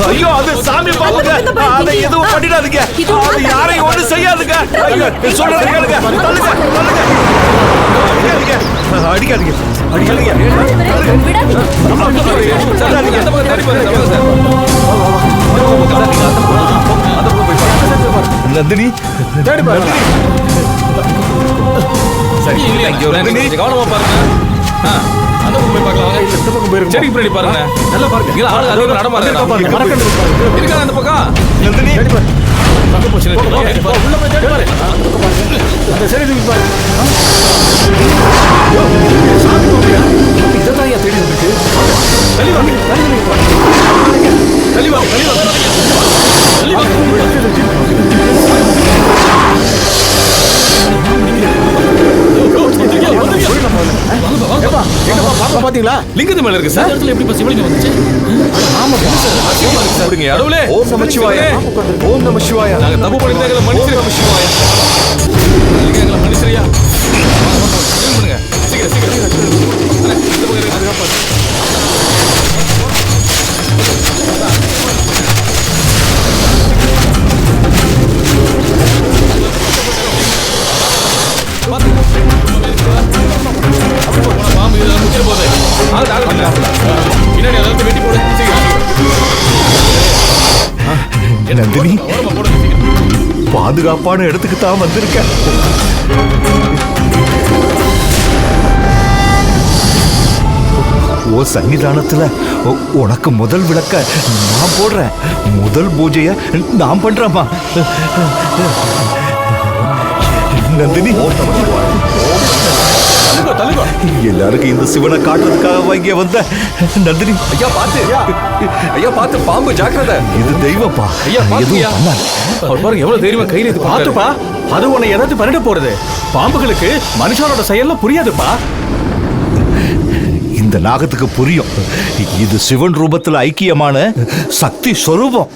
ஐயோ அது சாமி பாம்புங்க. அதை எதுவும் பண்ணிடாதீங்க. அது யாரையும் ஒண்ணு செய்யாதுங்க. ஐயோ சொல்றத கேளுங்க. தள்ளுங்க தள்ளுங்க. அடிக்காதீங்க அடிக்காதீங்க நந்தினி சரி கவனமா பாருங்க. அந்த பக்கம் போய் பார்க்கலாம். இந்த பக்கம் போயிருங்க. செடிக்கு பின்னாடி பாருங்க. நல்லா பாருங்க. இங்க ஆளு அதே நடமாடுறாங்க. இருக்காங்க அந்த பக்கம். நந்தினி தேடி பாரு. பக்க போச்சு. உள்ள போய் தேடி பாரு. அந்த செடி தூக்கி பாரு. சாமி போறியா? இததான் யா தேடி வந்துருக்கு. தள்ளி வாங்க. தள்ளி வாங்க. தள்ளி வாங்க. பாத்தீங்களா லிங்கத்து மேல இருக்கு சார். இடத்துல எப்படி சிவலிங்கம் வந்துச்சு? ஆமா சார். அப்படிங்க அடவுலே. ஓம் நமச்சிவாய. ஓம் நமச்சிவாய. நாங்க தப்பு பண்ணிட்டேங்கல மன்னிச்சிரு. நமச்சிவாய. லிங்கங்கள மன்னிச்சிரியா? பண்ணுங்க. சீக்கிரம் சீக்கிரம். அண்ணா இந்த பக்கம் இருக்கு. அதுக்கு பாரு. நந்தினி பாதுகாப்பான இடத்துக்கு தான் வந்திருக்க. ஓ சன்னிதானத்துல உனக்கு முதல் விளக்க நான் போடுறேன். முதல் பூஜைய நான் பண்றேம்மா. நந்தினி எல்லாருக்கும் இந்த சிவனை காட்டுறதுக்காக இங்க வந்த நந்தினி. ஐயா பாத்து. ஐயா பாத்து பாம்பு ஜாக்கிரதை. இது தெய்வப்பா. ஐயா பாத்துயா. அவர் பாருங்க எவ்வளவு தைரியமா கையில எடுத்து பாத்துப்பா. அது உன்னை ஏதாவது பண்ணிட போறது. பாம்புகளுக்கு மனுஷனோட செயல்ல புரியாதுப்பா. இந்த நாகத்துக்கு புரியும். இது சிவன் ரூபத்துல ஐக்கியமான சக்தி சொரூபம்.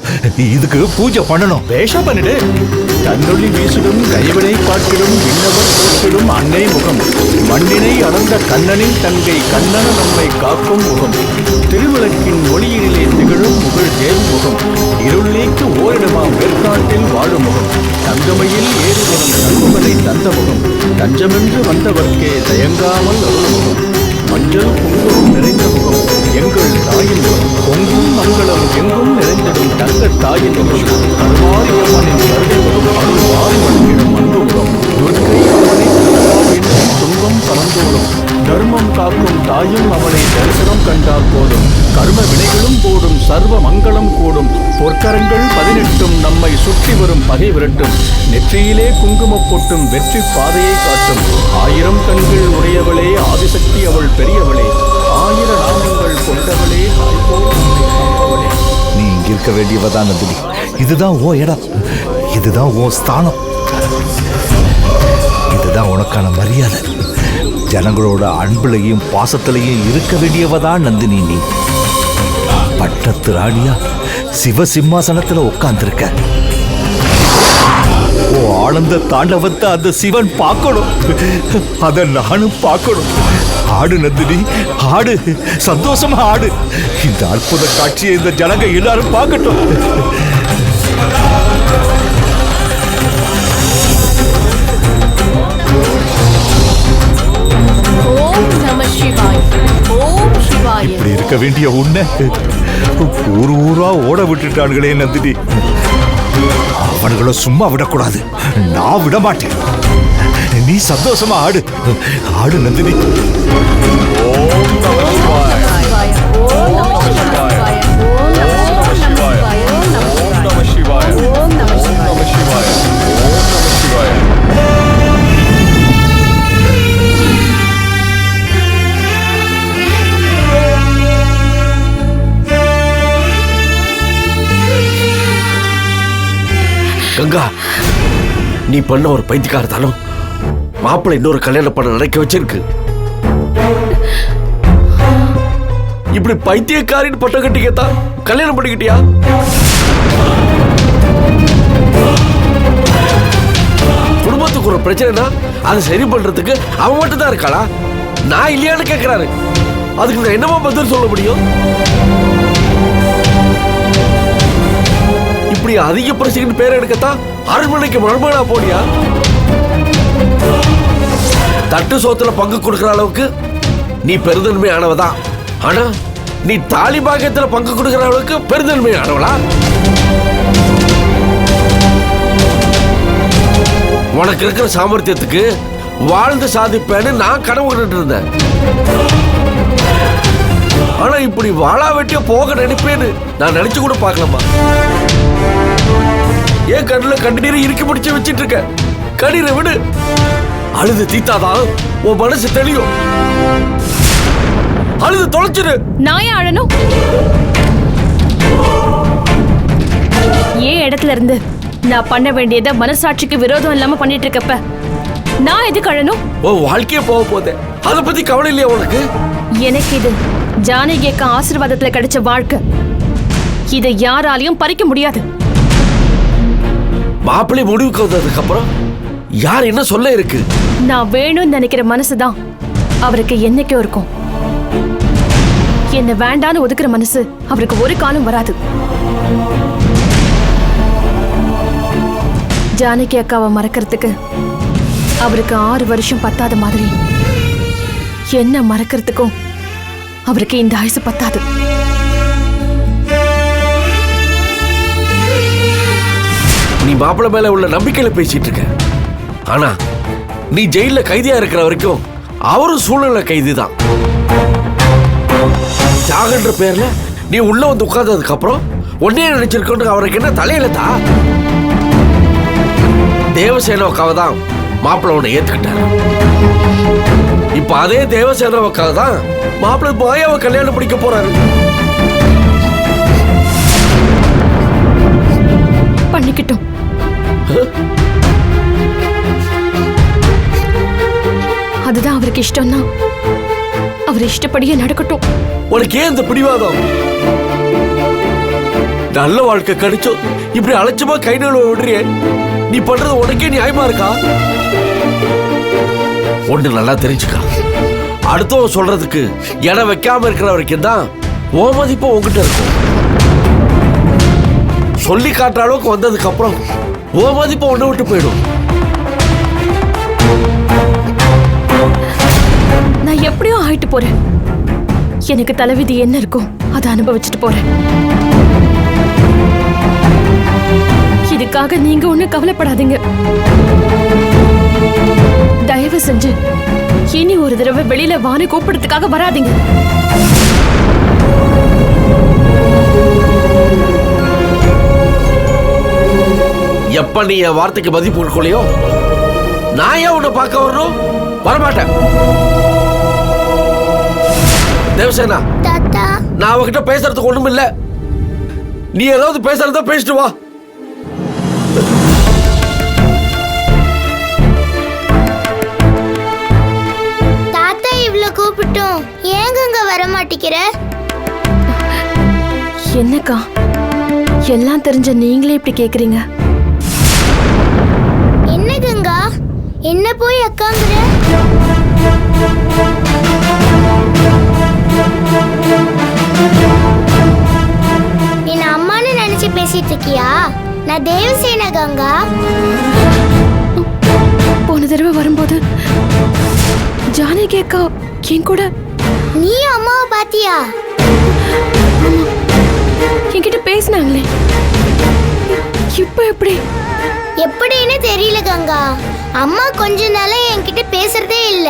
இதுக்கு பூஜை பண்ணணும். வேஷா பண்ணிடு. தன்னொளி வீசிடும் கைவினை காட்டிடும் விண்ணவர் போற்றிடும் அன்னை முகம். மண்ணினை அளந்த கண்ணனின் தங்கை கண்ணன நம்மை காக்கும் முகம். திருவிளக்கின் ஒளியினிலே திகழும் முகழ் தேவ் முகம். இருள் நீக்கு ஓரிடமாம் வேற்காட்டில் வாழும் முகம். தங்கமையில் ஏறுவனம் தங்குமலை தந்த முகம். தஞ்சமென்று வந்தவர்க்கே தயங்காமல் அருள் முகம். மஞ்சள் குங்குமம் நிறைந்த முகம் எங்கள் தாயின் முகம். பொங்கும் மங்களம் எங்கும் நிறைந்திடும் தங்க தாயின் முகம். கருமாரியம்மனின் கருணை முகம். அருள்வாரி வழங்கிடும் அன்பு முகம். துர்க்கை அவனை தருவாயின் துன்பம் பறந்தோடும். தர்மம் காக்கும் தாயும் அவனை தரிசனம் கண்டால் போதும். கர்ம வினைகளும் போடும் சர்வ மங்களம் கூடும். பொற்கரங்கள் 18 நம்மை சுற்றி வரும் பகை விரட்டும். நெற்றியிலே குங்குமப் பொட்டும் வெற்றி பாதையை காட்டும். 1000 கண்கள் உடையவளே ஆதிசக்தி அவள் பெரியவளே. 1000 நாமங்கள் கொண்டவளே காப்பவளே. நீ இங்க இருக்க வேண்டியவதான் நந்தினி. இதுதான் ஓ இடம். இதுதான் ஓ ஸ்தானம். இதுதான் உனக்கான மரியாதை. ஜனங்களோட அன்புலையும் பாசத்திலையும் இருக்க வேண்டியவதான் நந்தினி. நீ பட்டத்து ராணியா சிவ சிம்மாசனத்துல உட்கார்ந்திருக்க. ஓ ஆனந்த தாண்டவத்தை அந்த சிவன் பார்க்கணும். அத நானும் பார்க்கணும். ஆடு நந்தினி ஆடு. சந்தோஷமா ஆடு. இந்த அற்புத காட்சியை இந்த ஜனங்க எல்லாரும் பார்க்கட்டும். இப்படி இருக்க வேண்டிய உன்னை ஊர் ஊரா ஓட விட்டுட்டானுங்களே நந்தினி. அவனுங்களை சும்மா விடக்கூடாது. நான் விட மாட்டேன். நீ சந்தோஷமா ஆடு. ஆடு நந்தினி. ஓம் நமசிவாய. ஓம் நமசிவாய. ஓம் நமசிவாய. ஓம் நமசிவாய. ஓம் நமசிவாய. ஓம் நமசிவாய. கங்கா, நீ பண்ண ஒரு பைத்தியக்காரத்தாலும் மாப்பிள்ளை இன்னொரு கல்யாணம் பண்ண நினைக்க வச்சிருக்கு. இப்படி பைத்தியக்காரின்னு பட்டம் கட்டிக்கத்தா கல்யாணம் பண்ணிக்கிட்டியா? குடும்பத்துக்கு ஒரு பிரச்சனைனா அதை சரி பண்றதுக்கு அவன் மட்டும் தான் இருக்காளா? நான் இல்லையான்னு கேட்கிறாரு. அதுக்கு நான் என்னமா பதில் சொல்ல முடியும்? இப்படி அதிக பிரச்சனைன்னு பேர் எடுக்கத்தான் அரண்மனைக்கு மருமகனா போனியா? தட்டு சோத்துல பங்கு கொடுக்கிற அளவுக்கு நீ பெருந்தன்மை ஆனவதான். ஆனா நீ தாலி பாக்கியத்துல பங்கு கொடுக்கிற அளவுக்கு பெருந்தன்மை ஆனவளா? உனக்கு இருக்கிற சாமர்த்தியத்துக்கு வாழ்ந்து சாதிப்பேன்னு நான் கனவு கண்டுட்டு இருந்தேன். ஆனா இப்படி வாழா வெட்டிய போக நினைப்பேன்னு நான் நினைச்சு கூட பார்க்கலாமா? ஏன் கண்ணுல கண்ணீரை இறுக்கி பிடிச்சு வச்சிட்டு இருக்க? கண்ணீரை விடு. அழுது தீத்தாதான் உன் மனசு தெளியும். அழுது தொலைச்சிரு. நான் ஏன் அழணும்? ஏன் இடத்துல இருந்து நான் பண்ண வேண்டியதை மனசாட்சிக்கு விரோதம் இல்லாம பண்ணிட்டு இருக்கப்ப நான் எதுக்கு அழணும்? உன் வாழ்க்கையே போக போதே, அதை பத்தி கவலை இல்லையா உனக்கு? எனக்கு இது ஜானகி அக்கா ஆசீர்வாதத்துல கிடைச்ச வாழ்க்கை. இதை யாராலையும் பறிக்க முடியாது. மாப்பிள்ளை முடிவுக்கு வந்ததுக்கு அப்புறம் யார் என்ன சொல்ல இருக்கு? நான் வேணும்னு நினைக்கிற மனசுதான் அவருக்கு என்னைக்கும் இருக்கும். என்ன வேண்டான்னு ஒதுக்குற மனசு அவருக்கு ஒரு காலம் வராது. ஜானகி அக்காவை மறக்கிறதுக்கு அவருக்கு 6 வருஷம் பத்தாத மாதிரி என்ன மறக்கிறதுக்கும் அவருக்கு இந்த ஆயுசு பத்தாது. நீ மாப்பிள்ளை மேல உள்ள நம்பிக்கையில பேசிட்டு இருக்க. ஆனா நீ ஜெயில கைதியா இருக்கிற வரைக்கும் அவரும் சூழ்நிலை கைதி தான். தியாகன்ற பேர்ல நீ உள்ள வந்து உட்கார்ந்ததுக்கு அப்புறம் ஒன்னே நினைச்சிருக்கோன்னு அவருக்கு என்ன தலையிலதா? தேவசேனாவுக்காக தான் மாப்பிள்ளை உன்னை ஏத்துக்கிட்டாரு. இப்ப அதே தேவசேனாவுக்காக தான் மாப்பிள்ளை மாயாவை கல்யாணம் பண்ணிக்க போறாரு. பண்ணிக்கிட்டும். அதுதான் அவருக்கு இஷ்டம்னா அவர் இஷ்டப்படியே நடக்கட்டும். உனக்கு ஏன் இந்த பிடிவாதம்? நல்ல வாழ்க்கை கிடைச்சோ இப்படி அலட்சமா கை நழுவ விடுறியே. நீ பண்றது உனக்கே நியாயமா இருக்கா? ஒண்ணு நல்லா தெரிஞ்சுக்கா, அடுத்தவங்க சொல்றதுக்கு இடம் வைக்காம இருக்கிற வரைக்கும் தான் ஓ மதிப்பு உங்ககிட்ட இருக்கும். சொல்லி காட்டுற அளவுக்கு வந்ததுக்கு அப்புறம் ஓ மதிப்பு ஒண்ணு விட்டு போயிடும். நான் எப்படியோ ஆயிட்டு போறேன். எனக்கு தலைவிதி என்ன இருக்கும் அதை அனுபவிச்சுட்டு போறேன். இதுக்காக நீங்க ஒண்ணு கவலைப்படாதீங்க. தயவு செஞ்சு இனி ஒரு தடவை வெளியில வானு கூப்பிடுறதுக்காக வராதீங்க. எப்ப நீ என் வார்த்தைக்கு மதிப்பு கொடுக்கலையோ நான் ஏன் உன்னை பார்க்க வரணும்? வரமாட்டேன். தேவசேனா, நான் அவகிட்ட பேசுறதுக்கு ஒண்ணும் இல்ல. நீ ஏதாவது பேசுறதா பேசிட்டு வா. தாத்தா இவ்ளோ கூப்பிட்டோம் ஏங்க வர மாட்டேங்கிற? என்னக்கா எல்லாம் தெரிஞ்ச நீங்களே இப்படி கேக்குறீங்க? என்ன கங்கா, என்ன போய் அக்காங்கிற? என்ன அம்மான்னு நினைச்சு பேசிட்டு இருக்கியா? நான் தேவசேனா கங்கா. போன தடவை வரும்போது ஜானகி அக்கா என் கூட. நீ அம்மாவை பாத்தியா? என்கிட்ட பேசினாங்களே, இப்ப எப்படி? எப்படின்னு தெரியல கங்கா. அம்மா கொஞ்ச நாளா என்கிட்ட பேசுறதே இல்ல.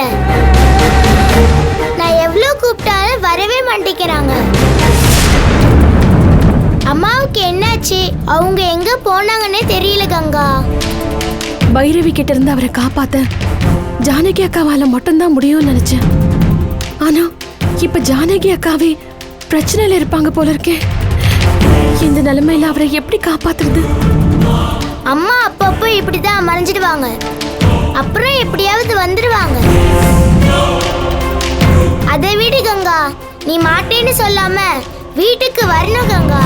நான் எவ்வளவு கூப்பிட்டாலும் வரவே மாட்டேங்கிறாங்க. அம்மாவுக்கு என்னாச்சு, அவங்க எங்க போனாங்கன்னே தெரியல கங்கா. பைரவி கிட்ட இருந்து அவரை காப்பாத்த ஜானகி அக்காவால மட்டும்தான் முடியும்னு நினைச்சேன். ஆனா இப்ப ஜானகி அக்காவே பிரச்சனையில இருப்பாங்க போல இருக்கே. இந்த நிலைமையில அவரை எப்படி காப்பாத்துறது? அம்மா அப்பப்போ இப்படிதான் மறைஞ்சிடுவாங்க, அப்புறம் எப்படியாவது வந்துடுவாங்க. அதை விடு கங்கா, நீ மாட்டேன்னு சொல்லாம வீட்டுக்கு வரணும் கங்கா.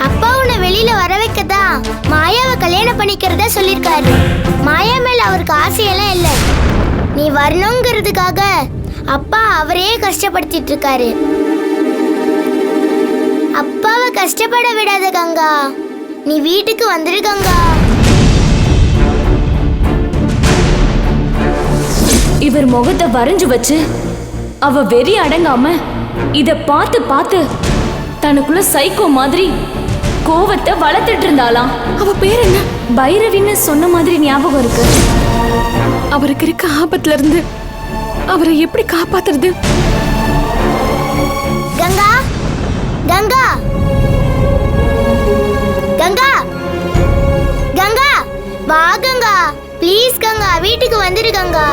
அப்பா உன்னை வெளியில வர வைக்கதான் மாயாவை கல்யாணம் பண்ணிக்கிறதா சொல்லிருக்காரு. மாயா மேல அவருக்கு ஆசையெல்லாம் இல்ல. நீ வரணுங்கிறதுக்காக அப்பா அவரையே கஷ்டப்படுத்திட்டு இருக்காரு. அப்பாவை கஷ்டப்பட விடாத கங்கா. நீ வீட்டுக்கு வந்துரு கங்கா. இவர் முகத்தை வரைஞ்சு வச்சு அவ வெறி அடங்காம இத பார்த்து பார்த்து தனக்குள்ள சைக்கோ மாதிரி கோவத்தை வளர்த்துட்டு இருந்தாளாம். அவ பேர் என்ன? பைரவின்னு சொன்ன மாதிரி ஞாபகம் இருக்கு. அவருக்கு இருக்க ஆபத்துல இருந்து அவரை எப்படி காப்பாத்துறது? கங்கா, கங்கா, கங்கா, கங்கா, வா கங்கா. ப்ளீஸ் கங்கா, வீட்டுக்கு வந்துரு கங்கா.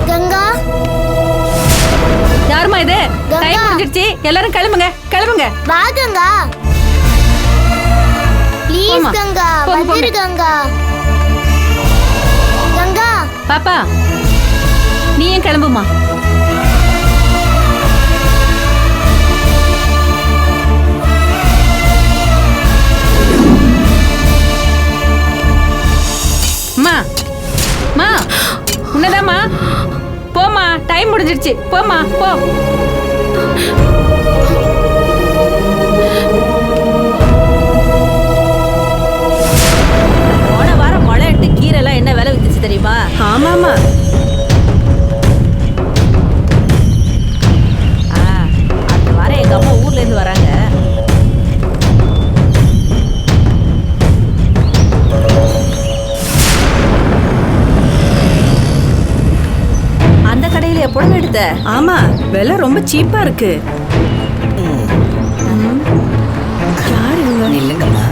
கங்கா, யாருமா இது? கங்கா. டைம் முடிஞ்சிருச்சு, எல்லாரும் கிளம்புங்க கிளம்புங்க. வா கங்கா. ப்ளீஸ் போம்மா. கங்கா, போங்க, வந்துரு போங்க. கங்கா. கங்கா, பாப்பா நீ ஏன் கிளம்புமா? அம்மா மா உன்னதாம்மா, போம்மா, டைம் முடிஞ்சிருச்சு, போம்மா போ. போன வாரம் மழை எட்டு கீரை எல்லாம் என்ன விலை வித்துச்சு தெரியுமா? ஆமாமா. அடுத்த வாரம் எங்க அம்மா ஊர்ல இருந்து வராங்க. அந்த கடையில எப்பொழுது எடுத்த? ஆமா, விலை ரொம்ப சீப்பா இருக்கு. யாரு இவங்க? இல்லைங்கம்மா.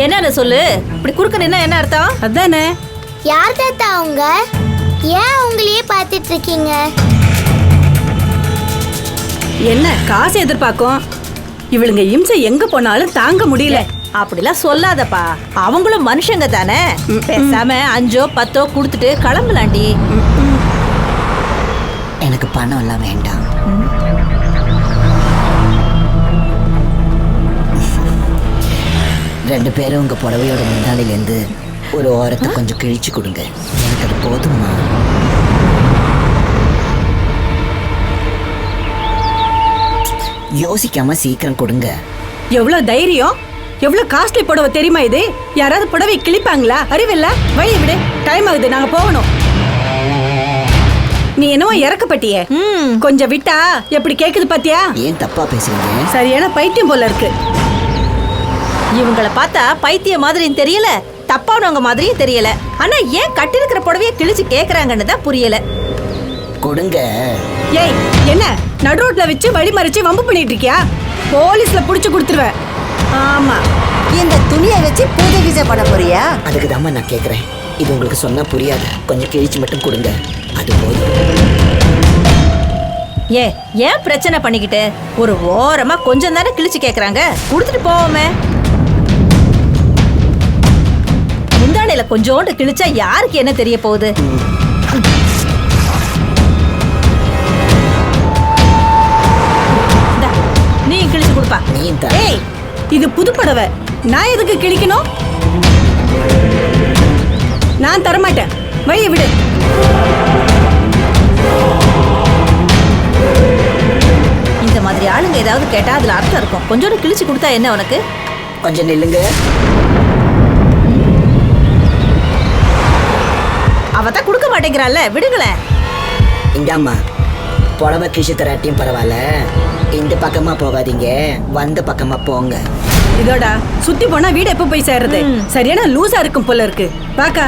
என்னன்னு சொல்லு. இப்படி குறுக்க நின்னா என்ன அர்த்தம்? அதானே. யார் தாத்தா அவங்க? ஏன் உங்களையே பார்த்துட்டு இருக்கீங்க? என்ன காசு எதிர்பார்க்கும்? இவளுங்க இம்சை எங்க போனாலும் தாங்க முடியல. அப்படிலாம் சொல்லாதப்பா, அவங்களும் மனுஷங்க தானே. பேசாம 5 ஓ 10 ஓ கொடுத்துட்டு கிளம்பலாண்டி. எனக்கு பணம் எல்லாம் வேண்டாம். ரெண்டு பேரும் உங்க புடவையோட முன்னாடியிலேருந்து ஒரு ஓரத்தை கொஞ்சம் கிழிச்சு கொடுங்க. எனக்கு அது போதுமா? யோசிக்காம சீக்கிரம் கொடுங்க. எவ்வளவு தைரியம்! எவ்வளவு காஸ்ட்லி புடவை தெரியுமா இது? யாராவது புடவை கிழிப்பாங்களா? அறிவில்ல? வழி விடு, டைம் ஆகுது, நாங்க போகணும். நீ என்னவோ இறக்கப்பட்டியே, கொஞ்சம் விட்டா எப்படி கேக்குது பாத்தியா? ஏன் தப்பா பேசுறீங்க? சரியான பைத்தியம் போல இருக்கு. இவங்கள பார்த்தா பைத்திய மாதிரியும் தெரியல, தப்பானவங்க மாதிரியும் தெரியல. ஆனா ஏன் கட்டிருக்கிற புடவைய கிழிச்சு கேக்குறாங்கன்னு தான் புரியல. கொடுங்க. ஏய், என்ன நடு ரோட்ல வச்சு வழி மறிச்சு வம்பு பண்ணிட்டு இருக்கியா? போலீஸ்ல புடிச்சு கொடுத்துருவேன். ஆமா, இந்த துணியை வச்சு பூஜை கீஜை பண்ண போறியா? அதுக்கு தாம்மா நான் கேட்குறேன். இது உங்களுக்கு சொன்னா புரியாது. கொஞ்சம் கிழிச்சு மட்டும் கொடுங்க, அது போதும். ஏன் பிரச்சனை பண்ணிக்கிட்டு? ஒரு ஓரமா கொஞ்சம் தானே கிழிச்சு கேக்குறாங்க, கொடுத்துட்டு போவோமே. முந்தானையில கொஞ்சோண்டு கிழிச்சா யாருக்கு என்ன தெரிய போகுது? நீ கிழிச்சு கொடுப்பா. நீ ஏய், இது புது புடவை, நான் எதுக்கு கிழிக்கணும்? நான் தரமாட்டேன், வழியை விடு. இந்த மாதிரி ஆளுங்க ஏதாவது கேட்டா அதுல அர்த்தம் இருக்கும். கொஞ்சோண்டு கிழிச்சு கொடுத்தா என்ன உனக்கு? கொஞ்சம் நில்லுங்க. அவதான் கொடுக்க மாட்டேங்கிறாள்ல, விடுங்களேன். இந்தாம்மா, புடவை கிழிச்சு தராட்டியும் பரவாயில்ல, இந்த பக்கமா போகாதீங்க, வந்த பக்கமா போங்க. இதோட சுத்தி போனா வீடு எப்ப போய் சேர்றது? சரியான லூசா இருக்கும் போல இருக்கு. பாக்கா,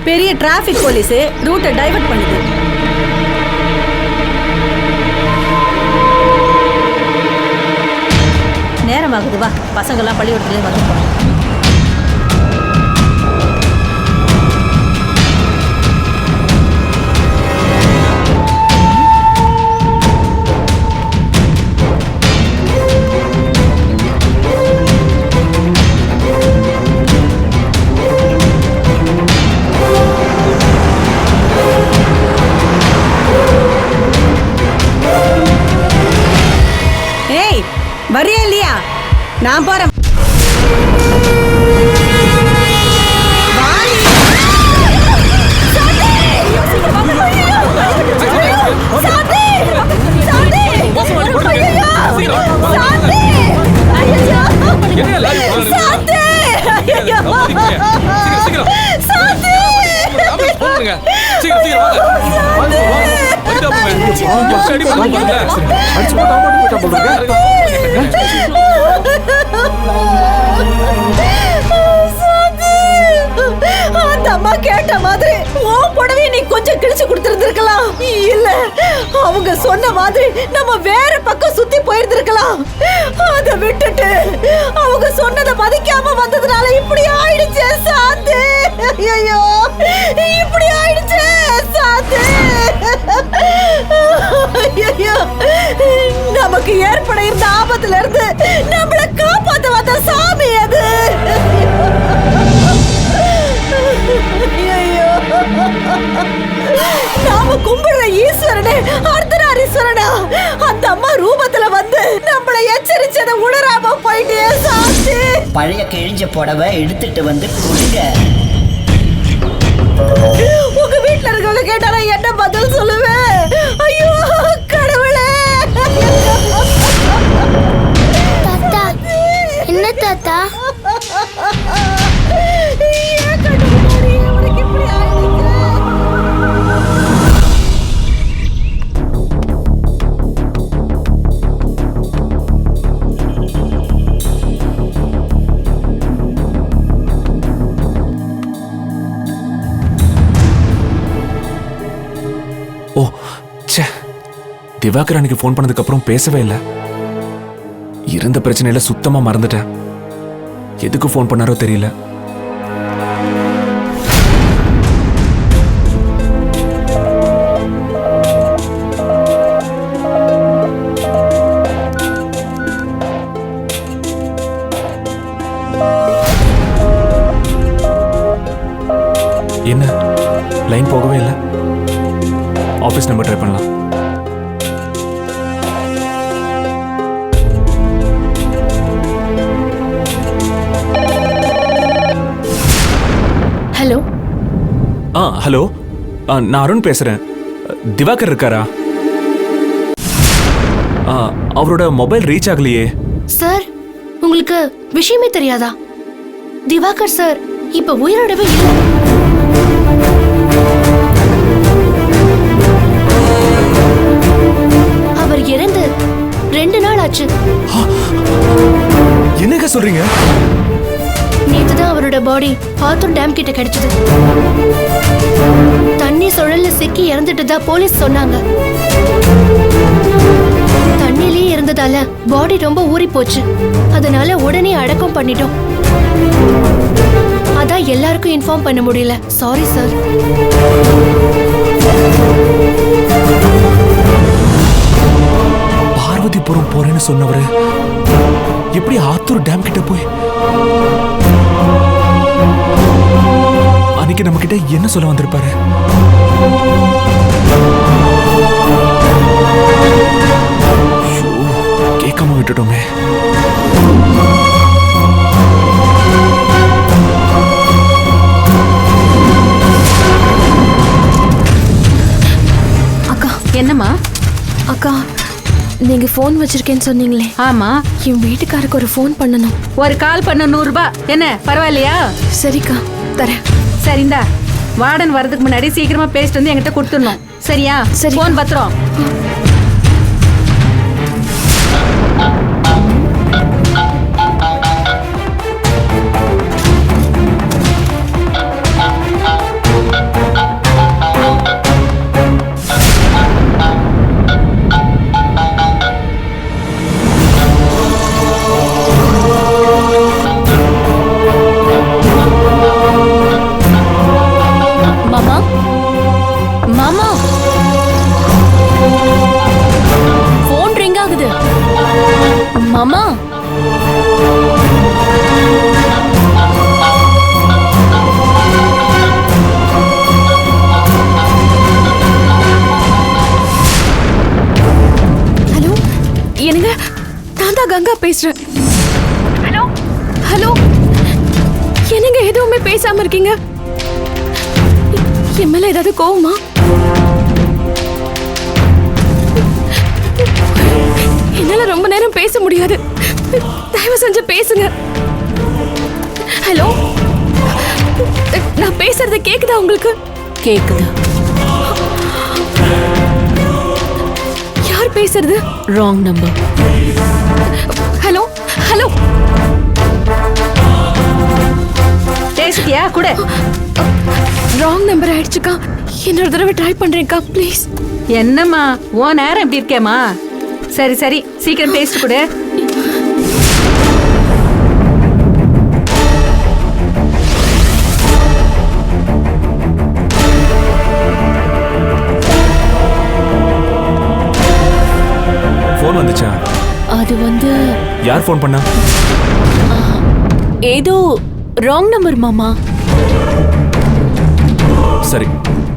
பெரிய டிராபிக் போலீஸ் ரூட்டை டைவர்ட் பண்ணுது. நேரமாகுது, வா, பசங்கெல்லாம் பள்ளிக்கூடத்துலேயே வந்துருப்பாங்க. வரியா இல்லையா? நான் போறேன். அந்த அம்மா கேட்ட மாதிரி உன் புடவைய நீ கொஞ்சம் கிழிச்சு கொடுத்திருந்திருக்கலாம். இல்ல அவங்க சொன்ன மாதிரி நம்ம வேற பக்கம் சுத்தி போயிருந்திருக்கலாம். அதை விட்டுட்டு அவங்க சொன்னதை மதிக்காம வந்ததுனால இப்படி ஆயிடுச்சு சாந்து. ஐயோ இப்படி ஆயிடுச்சு சாந்து. ஐயோ நமக்கு ஏற்பட இருந்த ஆபத்துல இருந்து நம்மளை காப்பாத்த வந்த சாமி அது. ஐயோ நாம கும்பிடுற ஈஸ்வரனே அர்த்தநாரீஸ்வரனா அந்த அம்மா ரூபத்துல வந்து நம்மளை எச்சரிச்சதை உணராம போயிட்டே சாந்தி. பழைய கிழிஞ்ச புடவை எடுத்துட்டு வந்து கொடுங்க. உங்க வீட்டுல இருக்கவங்க கேட்டாரா என்ன பதில் சொல்லுவேன்? ஐயோ கடவுளே. தாத்தா என்ன தாத்தா? ஓ ச்சே, திவாகர் அன்னைக்கு ஃபோன் பண்ணதுக்கு அப்புறம் பேசவே இல்லை. இருந்த பிரச்சனையில சுத்தமா மறந்துட்டேன். எதுக்கு ஃபோன் பண்ணாரோ தெரியல. என்ன லைன் போகவே இல்லை. ஆஃபீஸ் நம்பர் ட்ரை பண்ணலாம். ஹலோ. ஹலோ, நான் அருண் பேசுறேன். திவாகர் இருக்காரா? அவரோட மொபைல் ரீச் ஆகலையே. சார் உங்களுக்கு விஷயமே தெரியாதா? திவாகர் சார் இப்ப உயிரோடவே இல்லை. அவர் இறந்து 2 நாள் ஆச்சு. என்னங்க சொல்றீங்க? நேத்து தான் அவரோட பாடி ஆத்தூர் டேம் கிட்ட கிடைச்சது. தண்ணி சுழல்ல சிக்கி இறந்துட்டு தான் போலீஸ் சொன்னாங்க. தண்ணிலே இருந்ததால பாடி ரொம்ப ஊறி போச்சு. அதனால உடனே அடக்கம் பண்ணிட்டோம். அதான் எல்லாருக்கும் இன்ஃபார்ம் பண்ண முடியல. Sorry sir. பார்வதிபுரம் போறேன்னு சொன்னவரு எப்படி ஆத்தூர் டேம் கிட்ட போய் அன்னைக்கு நம்ம கிட்ட என்ன சொல்ல வந்திருப்பாரு? கேட்காம விட்டுட்டோமே. அக்கா. என்னம்மா? அக்கா நீங்க போன் வச்சிருக்கேன்னு சொன்னீங்களே. ஆமா, என் வீட்டுக்காருக்கு ஒரு போன் பண்ணணும். ஒரு கால் பண்ண 100 ரூபாய். என்ன பரவாயில்லையா? சரிக்கா தரேன். சரிந்தா, வார்டன் வரதுக்கு முன்னாடி சீக்கிரமா பேசிட்டு வந்து என்கிட்ட கொடுத்துடணும். சரியா? சரி. போன் பத்திரம். மாமா மாமா, போன் ரிங் ஆகுது. மாமா ஹலோ. என்னங்க, நான் தான் கங்கா பேசுறேன். Hello hello. என்னங்க எதுவுமே பேசாம இருக்கீங்க? என் மேல ஏதாவது கோவமா? என்னால ரொம்ப நேரம் பேச முடியாது. தயவு செஞ்சு பேசுங்க. ஹலோ, நான் பேசுறது கேக்குதா உங்களுக்கு? கேக்குது. பேசுறது? Wrong number. ஹலோ ஹலோ, பேசிட்டியா கூட? ராங் நம்பர் ஆயிடுச்சுக்கா. இன்னொரு தடவை ட்ரை பண்றேன்க்கா ப்ளீஸ். என்னம்மா உன் நேரம் இப்படி இருக்கேம்மா? சரி சரி, சீக்கிரம் பேசிட்டு கூட. ஃபோன் வந்துச்சா? அது வந்து யார் ஃபோன் பண்ணா? ஏதோ ராங் நம்பர் மாமா. சரி,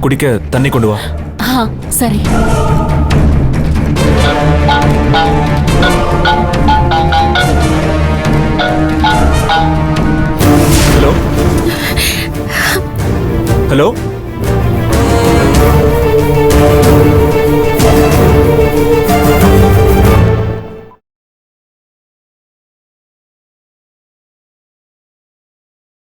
குடிக்க தண்ணி கொண்டு வா. சரி. Hello hello,